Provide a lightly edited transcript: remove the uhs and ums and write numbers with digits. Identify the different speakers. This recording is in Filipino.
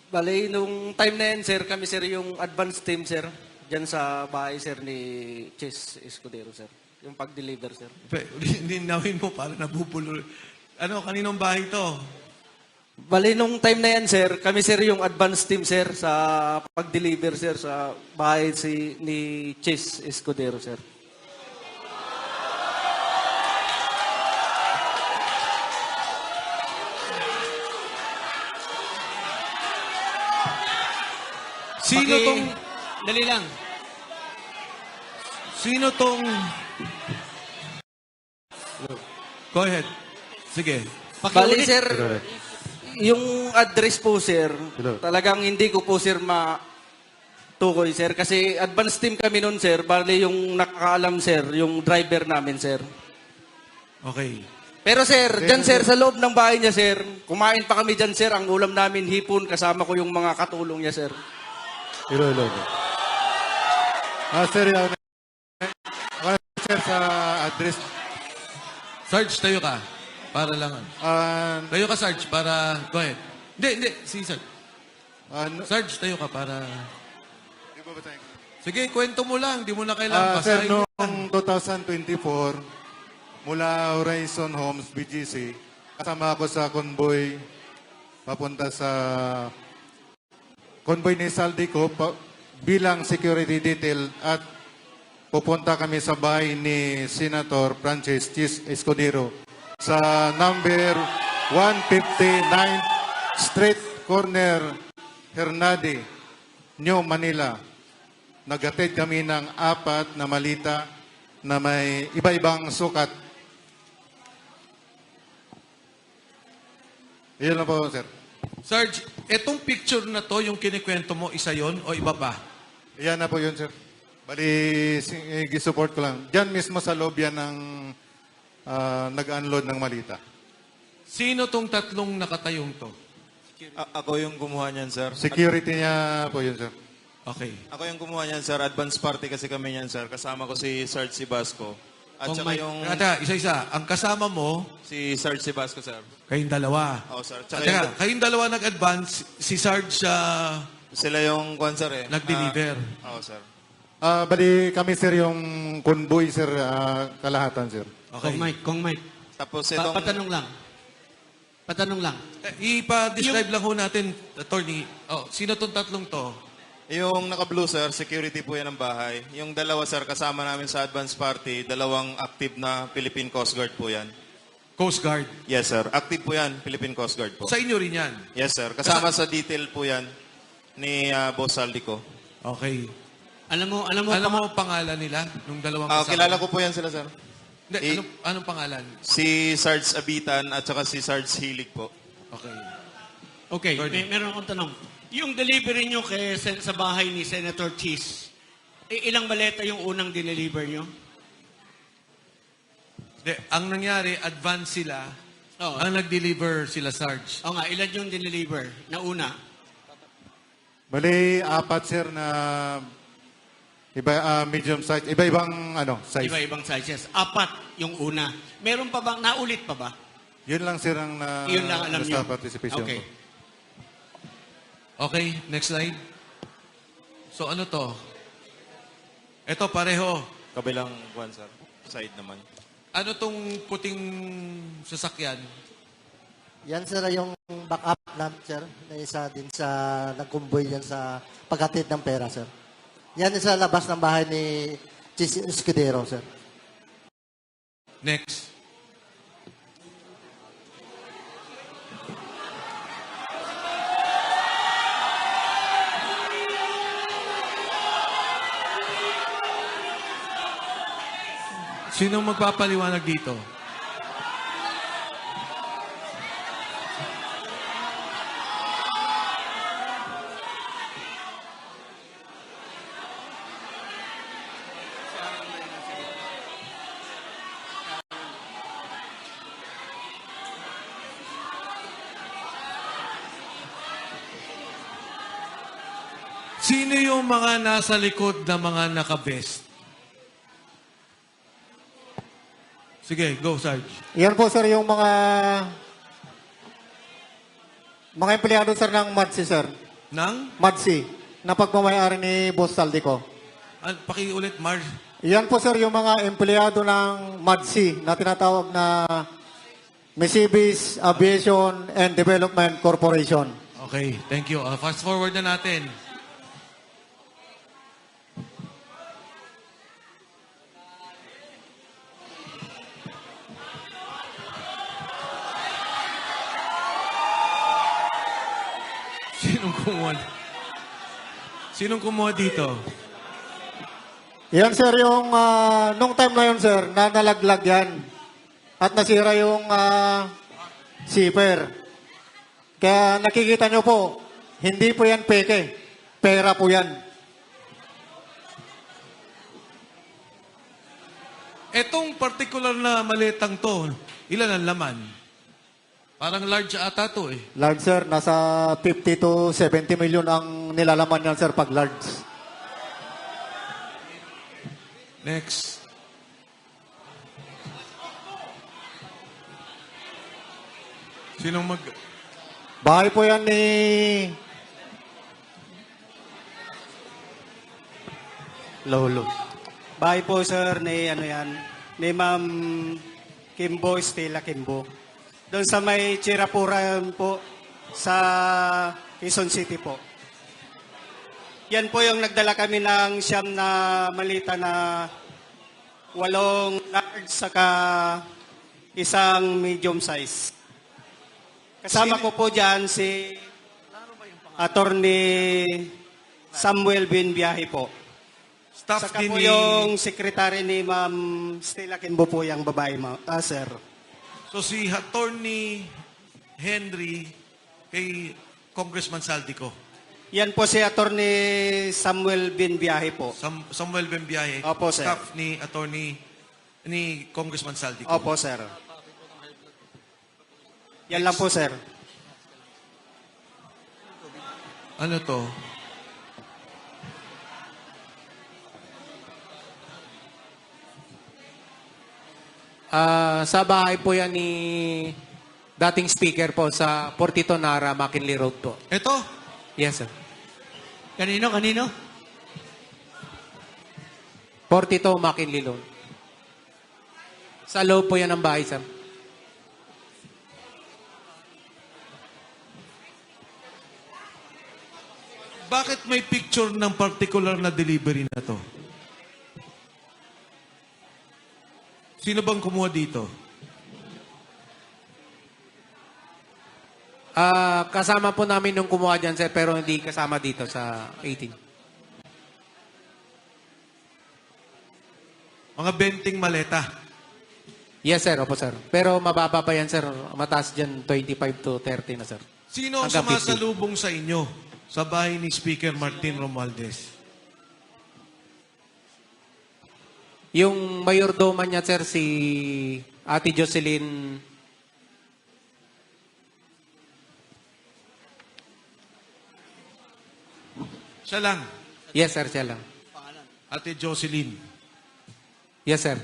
Speaker 1: Bale, nung time na yan, sir, kami, sir, yung advance team, sir. Diyan sa bahay, sir, ni Chess Escudero, sir. Yung pag-deliver, sir.
Speaker 2: Linawin mo para nabubulo. Ano, kaninong bahay to?
Speaker 1: Bale, nung time na yan, sir, kami, sir, yung advance team, sir, sa pag-deliver, sir, sa bahay ni Chess Escudero, sir.
Speaker 2: Sino tong...
Speaker 3: Dali lang.
Speaker 2: Sino tong... Go ahead. Sige.
Speaker 1: Bale, sir, yung address po, sir, talagang hindi ko po, sir, matukoy, sir. Kasi advance team kami nun, sir. Bale, yung nakakaalam, sir, yung driver namin, sir.
Speaker 2: Okay.
Speaker 1: Pero, sir, dyan, sir, sa loob ng bahay niya, sir, kumain pa kami dyan, sir. Ang ulam namin, hipon, kasama ko yung mga katulong niya, sir.
Speaker 4: Hello. Sir, sir, sa address.
Speaker 2: Sarge, tayo ka. Para lang. Tayo ka, Sarge, para... Go ahead. Hindi. Si Sarge. Sarge, tayo ka para...
Speaker 4: Di ba tayo?
Speaker 2: Sige, kwento mo lang. Di mo na kailangan
Speaker 4: Sir,
Speaker 2: basahin.
Speaker 4: noong 2024, mula Horizon Homes, BGC, kasama ako sa convoy papunta sa convoy ni Saldico bilang security detail at pupunta kami sa bahay ni Senator Francis Chis Escudero sa number 159th Street, corner Hernade, New Manila. Naghatid kami ng 4 na malita na may iba-ibang sukat. Iyon lang po, sir.
Speaker 2: Sarge, etong picture na to, yung kinikwento mo, isa yon o iba pa?
Speaker 4: Iyan na po yun, sir. Bali, support ko lang. Diyan mismo sa loob yan ng nag-unload ng malita.
Speaker 2: Sino tong tatlong nakatayong to?
Speaker 5: Ako yung kumuha niyan, sir.
Speaker 4: Security niya po yun, sir.
Speaker 2: Okay.
Speaker 5: Ako yung kumuha niyan, sir. Advance party kasi kami niyan, sir. Kasama ko si Sarge Sibasco. At saka yung...
Speaker 2: Isa-isa. Ang kasama mo,
Speaker 5: Si Sarge Sibasco, sir.
Speaker 2: kayong dalawa.
Speaker 5: Oo, sir.
Speaker 2: Tsaka,
Speaker 5: Tsaka
Speaker 2: kayong dalawa nag-advance, si Sarge
Speaker 5: sila yung kwan, sir, eh.
Speaker 2: nag-deliver.
Speaker 5: Oo, sir.
Speaker 4: Bali, kami, sir, yung convoy, sir, kalahatan, sir.
Speaker 2: Okay.
Speaker 3: Kong Mike.
Speaker 5: Tapos itong...
Speaker 3: Patanong lang.
Speaker 2: Ipa-describe lang ho natin, attorney. Sino tong tatlong to?
Speaker 5: Yung naka-blue, sir, security po yan ng bahay. Yung dalawa, sir, kasama namin sa advance party, dalawang active na Philippine Coast Guard po yan.
Speaker 2: Coast Guard.
Speaker 5: Yes, sir. Active po yan, Philippine Coast Guard po.
Speaker 2: Sa inyo rin yan.
Speaker 5: Yes, sir. Kasama sa detail po yan ni Boss Saldico.
Speaker 2: Okay.
Speaker 3: Alam mo
Speaker 2: Alam mo ang pangalan nila? Nung dalawang kasama?
Speaker 5: Kilala ko po yan sila, sir.
Speaker 2: Hindi, anong pangalan?
Speaker 5: Si Sarge Abitan at saka si Sarge Hilig po.
Speaker 2: Okay.
Speaker 3: Okay, meron akong tanong. Yung delivery nyo sa bahay ni Senator Cheese, ilang maleta yung unang dineliver nyo?
Speaker 2: Ang nangyari, advance sila.
Speaker 3: Oo.
Speaker 2: Ang nag-deliver sila, Sarge.
Speaker 3: O nga, ilan yung dineliver na una?
Speaker 4: Bali, 4, sir, na medium size. Iba-ibang size.
Speaker 3: Iba-ibang sizes. 4 yung una. Meron pa bang, naulit pa ba?
Speaker 4: Yun lang, sir, ang
Speaker 3: Yun lang alam nyo.
Speaker 4: sa participation
Speaker 3: Okay.
Speaker 4: ko.
Speaker 2: Okay, next slide. So ano to? Ito pareho.
Speaker 5: Kabilang one, sir. Side naman.
Speaker 2: Ano tong puting sasakyan?
Speaker 6: Yan sir yung backup na sir na isa din sa nagkumboy yan sa paghatid ng pera sir. Yan sa labas ng bahay ni Chis Escudero sir.
Speaker 2: Next. Sinong magpapaliwanag dito? Sino yung mga nasa likod na mga naka-vest? Sige, go, Sarge.
Speaker 6: Yan po sir yung mga empleyado sir ng MADSI sir.
Speaker 2: Nang?
Speaker 7: Madsi, na pagmamayari ni Boss Saldico.
Speaker 2: Pakiulit, Marge.
Speaker 7: Yan po sir yung mga empleyado ng MADSI na tinatawag na Misibis Aviation and Development Corporation.
Speaker 2: Okay, thank you. Fast forward na natin. Sinong kumuha dito?
Speaker 7: Yan sir yung, nung time na yun sir, na nalaglag yan. At nasira yung zipper. Kaya nakikita nyo po, hindi po yan peke. Pera po yan.
Speaker 2: Etong particular na maletang to, ilan ang laman? Parang large ata to eh.
Speaker 7: Large sir, nasa 50 to 70 million ang nilalaman yan sir pag large.
Speaker 2: Next. Sinong mag...
Speaker 7: Bahay po yan ni...
Speaker 8: Lolo. Bahay po sir ni ni Ma'am Kimbo Stella Kimbo. Doon sa may Chirapuran po sa Quezon City po. Yan po yung nagdala kami ng siyam na malita na 8 large saka isang medium size. Kasama ko po dyan si Attorney Samuel Binbiyahe po.
Speaker 2: Staff
Speaker 8: Saka
Speaker 2: din
Speaker 8: po
Speaker 2: ni...
Speaker 8: yung secretary ni Ma'am Stella Kimbo po yung babae, sir.
Speaker 2: So si Attorney Henry kay Congressman Saldico.
Speaker 8: Yan po si Attorney Samuel Binbiyahe po.
Speaker 2: Samuel Bembiahe.
Speaker 8: Opo, sir.
Speaker 2: Staff ni ni Congressman Saldico.
Speaker 8: Opo, sir. Yan lang po, sir.
Speaker 2: Ano to?
Speaker 9: Sa bahay po yan ni dating speaker po sa Portito Nara, McKinley Road po.
Speaker 2: Ito?
Speaker 9: Yes, sir.
Speaker 3: Kanino?
Speaker 9: Portito, McKinley Road. Sa loob po yan ng bahay, sir.
Speaker 2: Bakit may picture ng particular na delivery na to? Sino bang kumuha dito?
Speaker 9: Kasama po namin nung kumuha dyan, sir, pero hindi kasama dito sa 18.
Speaker 2: Mga benting maleta.
Speaker 9: Yes, sir. Opo, sir. Pero mababa pa yan, sir. Mataas dyan, 25 to 30 na, sir.
Speaker 2: Sino ang
Speaker 9: Hanggang 50.
Speaker 2: sumasalubong sa inyo sa bahay ni Speaker Martin Romualdez?
Speaker 9: Yung mayordoma niya, sir, si Ate Jocelyn.
Speaker 2: Siya lang.
Speaker 9: Yes, sir. Siya lang.
Speaker 2: Ate Jocelyn.
Speaker 9: Yes, sir.